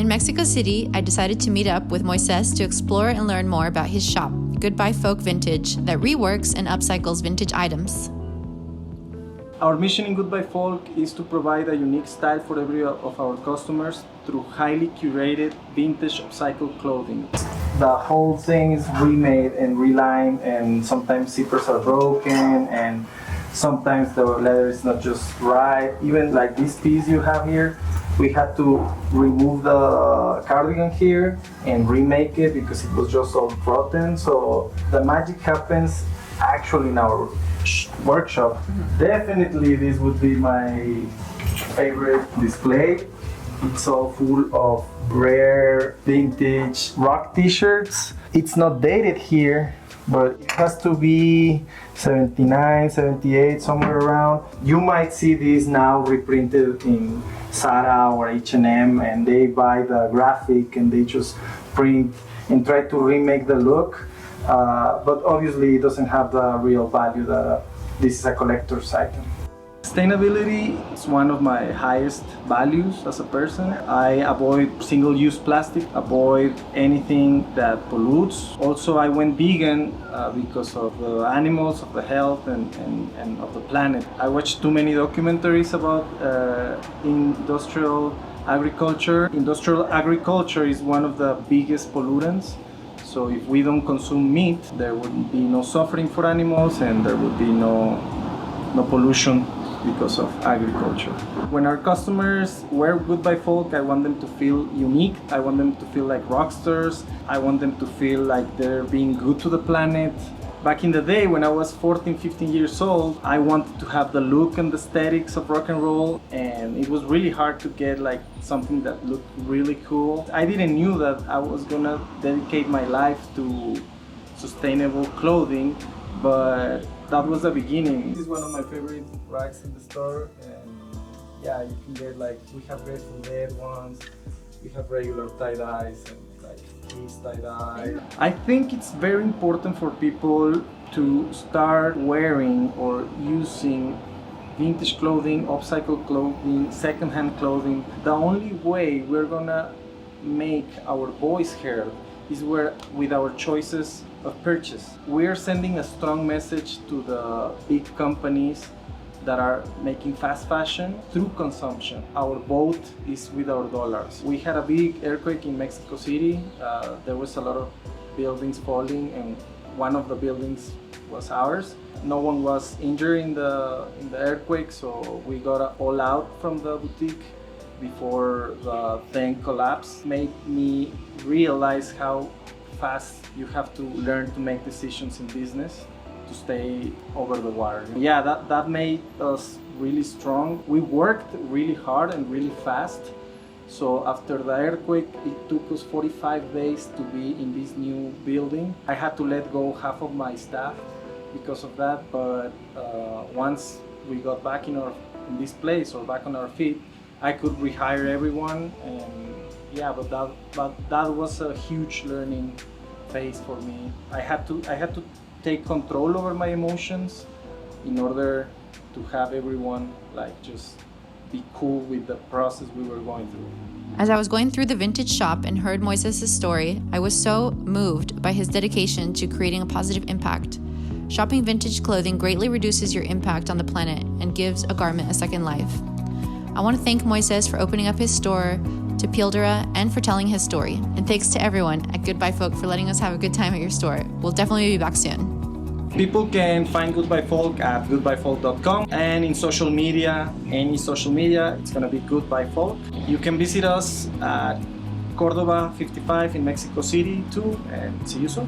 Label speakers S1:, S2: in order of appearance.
S1: In Mexico City, I decided to meet up with Moises to explore and learn more about his shop, Goodbye Folk Vintage, that reworks and upcycles vintage items.
S2: Our mission in Goodbye Folk is to provide a unique style for every of our customers through highly curated vintage upcycled clothing. The whole thing is remade and relined, and sometimes zippers are broken, and sometimes the leather is not just right. Even like this piece you have here, we had to remove the cardigan here and remake it because it was just all rotten. So the magic happens actually in our workshop. Definitely this would be my favorite display. It's all full of rare vintage rock t-shirts. It's not dated here, but it has to be 79, 78, somewhere around. You might see these now reprinted in Zara or H&M, and they buy the graphic and they just print and try to remake the look. But obviously it doesn't have the real value that this is a collector's item. Sustainability is one of my highest values as a person. I avoid single-use plastic, avoid anything that pollutes. Also, I went vegan because of the animals, of the health, and of the planet. I watched too many documentaries about industrial agriculture. Industrial agriculture is one of the biggest pollutants. So if we don't consume meat, there would be no suffering for animals, and there would be no pollution because of agriculture. When our customers wear Goodbye Folk, I want them to feel unique. I want them to feel like rock stars. I want them to feel like they're being good to the planet. Back in the day, when I was 14, 15 years old, I wanted to have the look and the aesthetics of rock and roll, and it was really hard to get like something that looked really cool. I didn't knew that I was gonna dedicate my life to sustainable clothing, but that was the beginning. This is one of my favorite racks in the store, and yeah, you can get like, we have Grateful Dead ones, we have regular tie-dyes, and like Kiss tie-dye. I think it's very important for people to start wearing or using vintage clothing, upcycled clothing, secondhand clothing. The only way we're gonna make our voice heard is with our choices of purchase. We're sending a strong message to the big companies that are making fast fashion through consumption. Our vote is with our dollars. We had a big earthquake in Mexico City. There was a lot of buildings falling, and one of the buildings was ours. No one was injured in the earthquake, so we got all out from the boutique before the thing collapsed. Made me realize how fast you have to learn to make decisions in business to stay over the water. Yeah, that made us really strong. We worked really hard and really fast. So after the earthquake, it took us 45 days to be in this new building. I had to let go half of my staff because of that, but once we got back in this place or back on our feet, I could rehire everyone, and yeah, but that was a huge learning phase for me. I had to take control over my emotions in order to have everyone like just be cool with the process we were going through.
S1: As I was going through the vintage shop and heard Moises' story, I was so moved by his dedication to creating a positive impact. Shopping vintage clothing greatly reduces your impact on the planet and gives a garment a second life. I want to thank Moises for opening up his store to Pildura and for telling his story. And thanks to everyone at Goodbye Folk for letting us have a good time at your store. We'll definitely be back soon.
S2: People can find Goodbye Folk at goodbyefolk.com, and in social media, any social media, it's gonna be Goodbye Folk. You can visit us at Córdoba 55 in Mexico City too, and see you soon.